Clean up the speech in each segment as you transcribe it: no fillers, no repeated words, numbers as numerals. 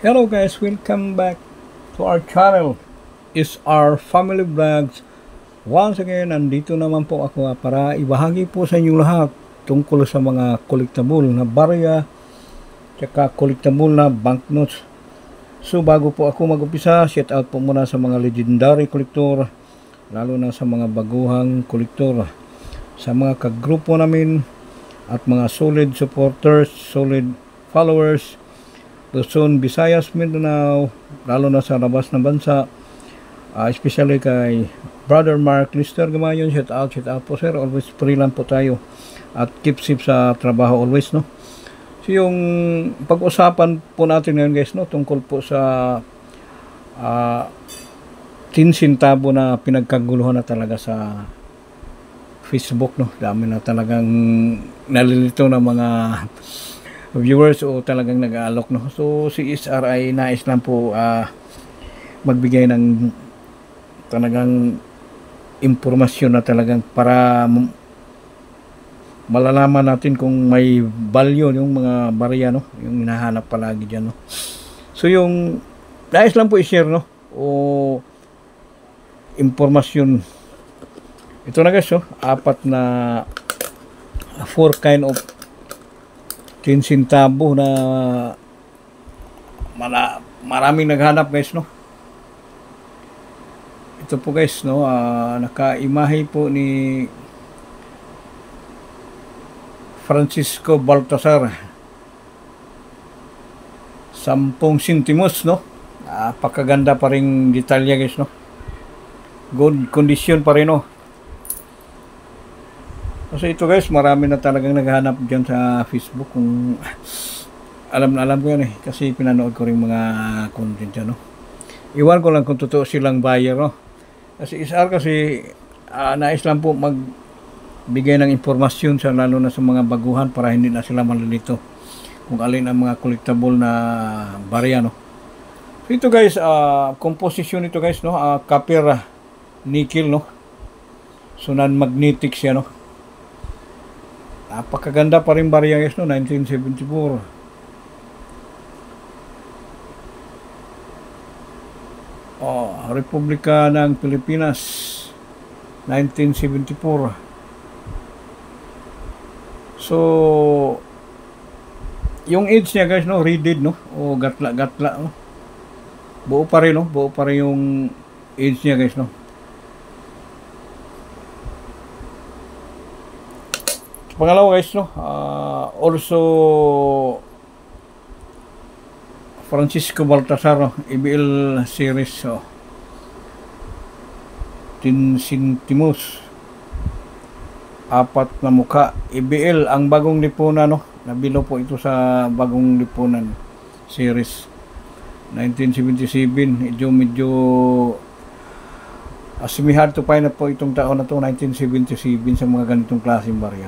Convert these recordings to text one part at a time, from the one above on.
Hello guys, welcome back to our channel. Is our family vlogs. Once again, nandito naman po ako para ibahagi po sa inyong lahat tungkol sa mga collectible na barya tsaka collectible na banknotes. So bago po ako mag-upisa, shout out po muna sa mga legendary collector, lalo na sa mga baguhang collector, sa mga kagrupo namin at mga solid supporters, solid followers, Luzon, Visayas, Mindanao, lalo na sa labas ng bansa, especially kay Brother Mark Lister Gamayon. Shout out po sir, always free lang po tayo at keep safe sa trabaho always, no. So yung pag-usapan po natin ngayon guys, no, tungkol po sa 10 centavo na pinagkaguluhan na talaga sa Facebook, no. Dami na talagang nalilito ng mga viewers o talagang nag-aalok, no. So si SRI nais lang po magbigay ng talagang impormasyon na talagang para malalaman natin kung may value yung mga barya, no, yung hinahanap palagi dyan, no. So yung nais lang po i-share, no, o impormasyon. Ito na guys, no, 4 kind of 10 centavo na maraming naghanap guys, no. Ito po guys, no, nakaimahe po ni Francisco Baltasar, 10 centimos, no. Napakaganda pa rin detalya guys, no. Good condition pa rin, no. Kasi ito guys, marami na talagang naghahanap dyan sa Facebook. Kung alam ko yan eh, kasi pinanood ko rin mga content dyan, no. Iwan ko lang kung totoo silang buyer, no. Kasi SR kasi nais lang po magbigay ng impormasyon sa lalo na sa mga baguhan para hindi na sila malilito kung alin ang mga collectible na barya, no. So ito guys, composition ito guys, no, copper nickel, no. So non-magnetic siya, no. Napakaganda pa rin barya guys, no, 1974. Republika ng Pilipinas, 1974. So yung edge niya guys, no, reeded, no, o gatla, no. Buo pa rin, no, buo pa rin yung edge niya guys, no. Pangalawa guys, no, also Francisco Baltasar, no, EBL series, 10 centimos, 4 na mukha, EBL ang bagong lipunan, no. Nabilo po ito sa bagong lipunan series 1977. Medyo hard to find na po itong taon na to, 1977, sa mga ganitong klaseng barya.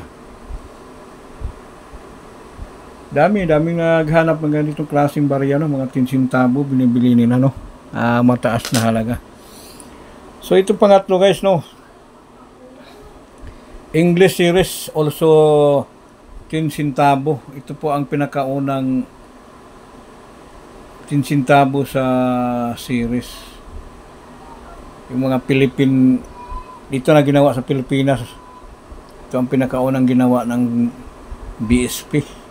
Daming naghanap ng ganitong klaseng barya, no, mga 10 centavo binibili nila, no, mataas na halaga. So ito pangatlo guys, no, English series, also 10 centavo. Ito po ang pinakaunang 10 centavo sa series. Yung mga Philippine, dito na ginawa sa Pilipinas. Ito ang pinakaunang ginawa ng BSP.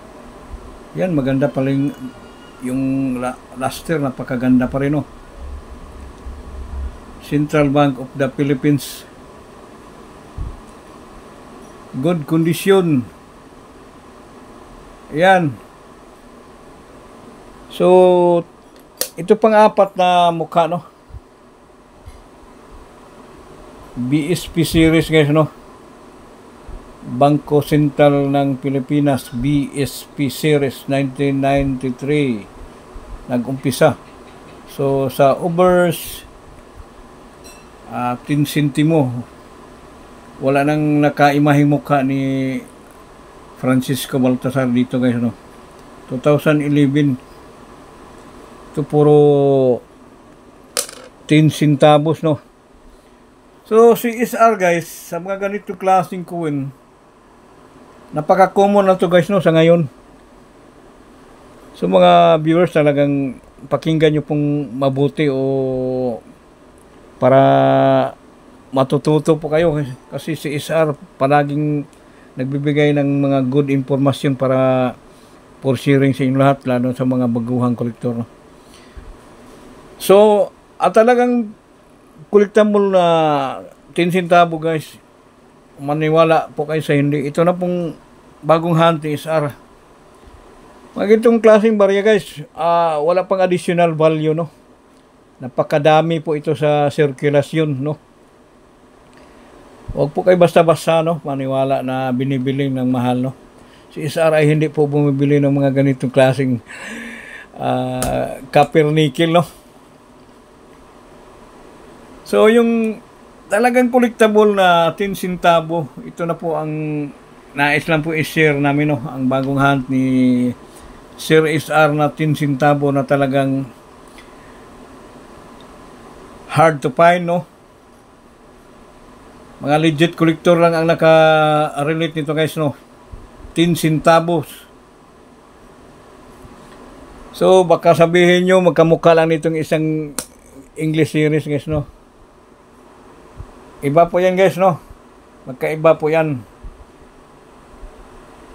Yan, maganda pa rin yung luster, napakaganda pa rin, no. Central Bank of the Philippines, good condition. Yan. So ito pang 4 na mukha, no, BSP series guys, no, Bangko Sentral ng Pilipinas, BSP series, 1993 nag-umpisa. So sa overs 10 centimo, wala nang nakaimahing mukha ni Francisco Baltasar dito guys, no. 2011, ito puro 10 centavos, no. So si SR guys, sa mga ganito klaseng coin, napaka-common na to guys, no, sa ngayon. So mga viewers, talagang pakinggan nyo pong mabuti o para matututo po kayo, kasi si SR palaging nagbibigay ng mga good information para for sharing sa inyo lahat, lalo sa mga baguhang kolektor. So, at talagang collectible na 10 centavo guys, maniwala po kayo sa hindi. Ito na pong bagong hunt ni SR. Mga itong klaseng barya guys, wala pang additional value, no? Napakadami po ito sa sirkulasyon, no? Huwag po kayo basta-basta, no? Maniwala na binibili ng mahal, no? Si SR ay hindi po bumibili ng mga ganitong klaseng copper nickel, no? So, yung talagang collectible na 10 centavo, ito na po ang nais lang po i-share namin, no? Ang bagong hunt ni Sir SR na 10 centavo na talagang hard to find, no? Mga legit collector lang ang naka-relate nito guys, no? 10 centavos. So, baka sabihin nyo, magkamukha lang nitong isang English series guys, no? Iba po yan guys, no? Magkaiba po yan.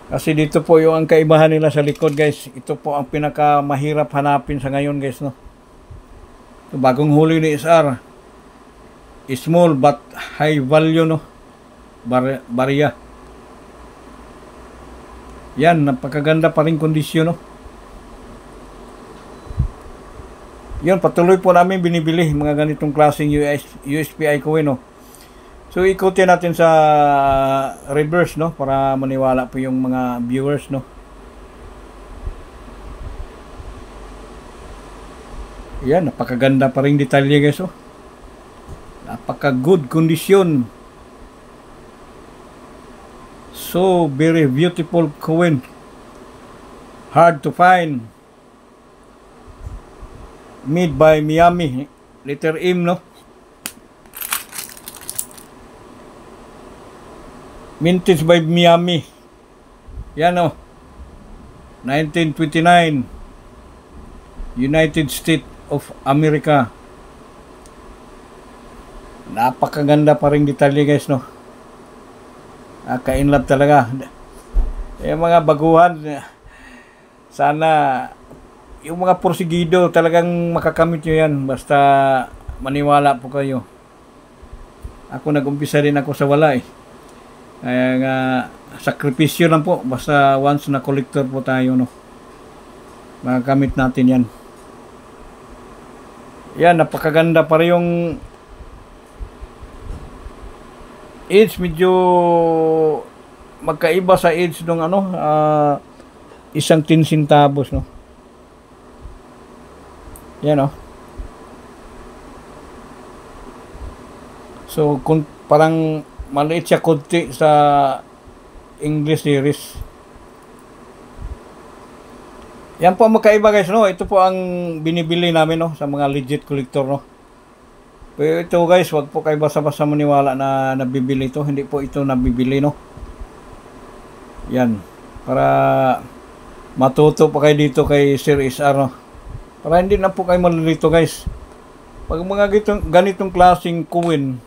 Kasi dito po yung ang kaibahan nila sa likod guys. Ito po ang pinakamahirap hanapin sa ngayon guys, no? So, bagong huli ni SR. Small but high value, no? Barya. Yan, napakaganda pa rin kondisyon, no? Yun, patuloy po namin binibili mga ganitong klaseng USPI coin, no? So, ikutin natin sa reverse, no? Para maniwala po yung mga viewers, no? Yan, napakaganda pa rin detalye, guys, oh. Napaka-good condition. So, very beautiful coin. Hard to find. Made by Miami. Letter M, no? Minted by Miami. Yan, oh. 1929. United States of America. Napakaganda pa rin detalye guys, no? Ka-inlove talaga. Yung mga baguhan, sana yung mga porsigido talagang makakamit nyo yan. Basta maniwala po kayo. Ako nag-umpisa din ako sa wala eh. Kaya nga, sakripisyo lang po. Basta once na collector po tayo, no? Makakamit natin yan. Yan, napakaganda pa rin yung age, medyo magkaiba sa age ng ano, isang 10 centavos, no? Yan, no? So, kung parang maliit siya konti sa English series. Yan po ang magkaiba guys, no? Ito po ang binibili namin, no? Sa mga legit collector, no? Pero ito guys, wag po kayo basta-basta maniwala na nabibili ito. Hindi po ito nabibili, no? Yan. Para matuto pa kayo dito kay Sir SR, no? Para hindi na po kayo malilito guys. Pag mga ganitong klaseng coin,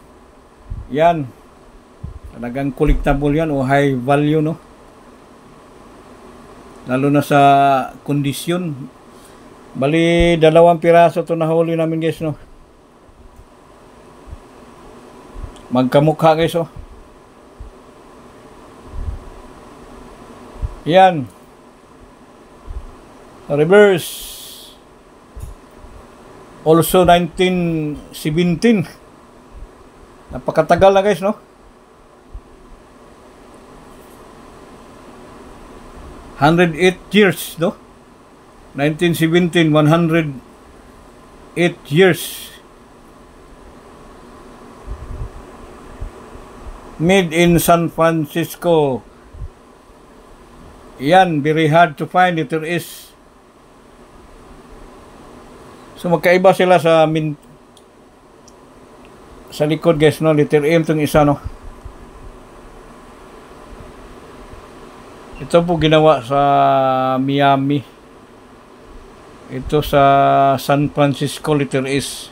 yan. Talagang collectible yan o high value, no? Lalo na sa kondisyon. Bali, 2 piraso ito nahuli namin guys, no? Magkamukha guys, oh. Yan. Reverse. Also 1917. Napakatagal na guys, no? 108 years, no? 1917, 108 years. Made in San Francisco. Yan, very hard to find. It is. So magkaiba sila sa sa likod guys, no? Letter M itong isa, no? Ito po ginawa sa Miami. Ito sa San Francisco, Little East.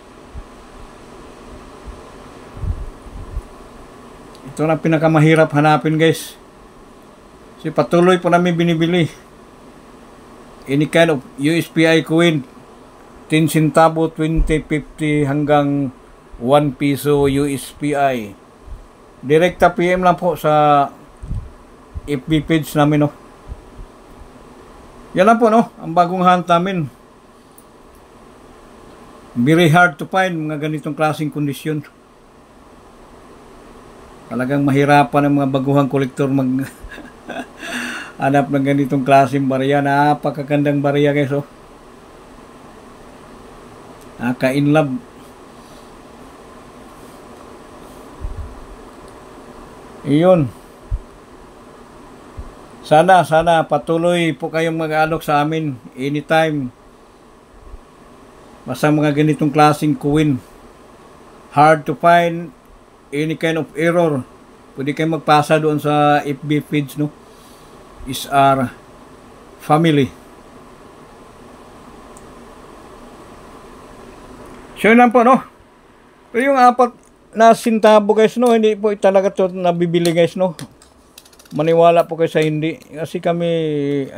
Ito na pinakamahirap hanapin, guys. Kasi patuloy po namin binibili. Any kind of USPI coin. 10 centavo, 20, 50 hanggang 1 piso USPI. Direkta PM lang po sa FB page namin, no. Yan lang po, no, ang bagong hunt namin. Very hard to find mga ganitong klaseng kondisyon. Talagang mahirapan ang mga baguhang kolektor mag hanap ng ganitong klaseng barya. Napakagandang barya, guys, oh. Naka-in love. Iyon. Sana patuloy po kayong mag-alok sa amin anytime. Basta mga ganitong klaseng coin. Hard to find, any kind of error. Pwede kayong magpasa doon sa FB page, no? Is our family. So yun lang po, no? Pero yung 4 na sintabo, guys, no, hindi po talaga ito nabibili, guys, no? Maniwala po kayo sa hindi. Kasi kami,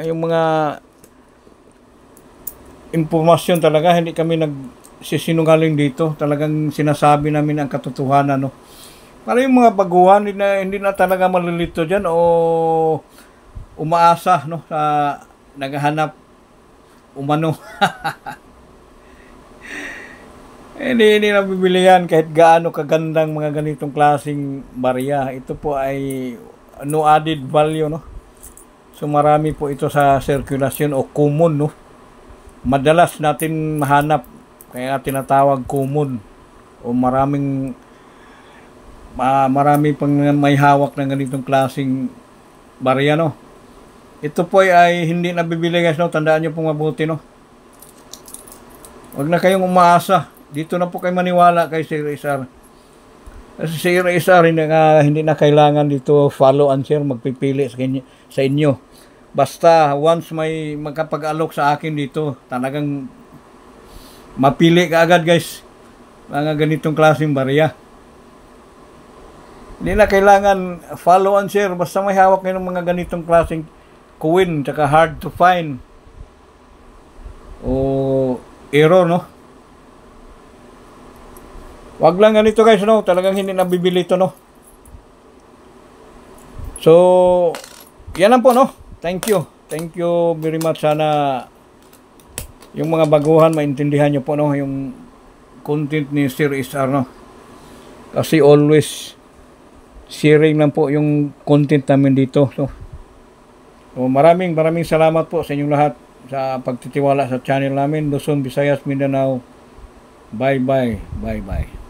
yung mga impormasyon talaga, hindi kami nagsisinungaling dito. Talagang sinasabi namin ang katotohanan, no? Para yung mga baguhan, hindi na talaga malilito dyan o umaasa, no, sa naghahanap umano. Hindi na bibili yan kahit gaano kagandang mga ganitong klaseng barya. Ito po ay no added value, no. So marami po ito sa circulation o common, no. Madalas natin mahanap, kaya tinatawag common, o marami pang may hawak ng ganitong klaseng barya, no. Ito po ay hindi nabibili, guys, no. Tandaan nyo pong mabuti, no. Huwag na kayong umaasa. Dito na po kayo maniwala kay Sir Isar. Kasi si Sir Isar hindi na kailangan dito follow and share, magpipili sa inyo. Basta once may magkapag-alok sa akin dito, talagang mapili ka agad, guys, mga ganitong klaseng barya. Hindi na kailangan follow and share, basta may hawak kayo ng mga ganitong klaseng coin, tsaka hard to find o error, no. Wag lang ganito, guys, no, talagang hindi nabibili ito, no. So yan lang po, no. Thank you very much. Sana yung mga baguhan maintindihan nyo po, no, yung content ni Sir Isar, no. Kasi always sharing lang po yung content namin dito. So maraming salamat po sa inyong lahat sa pagtitiwala sa channel namin, Luzon, Visayas, Mindanao. Bye bye.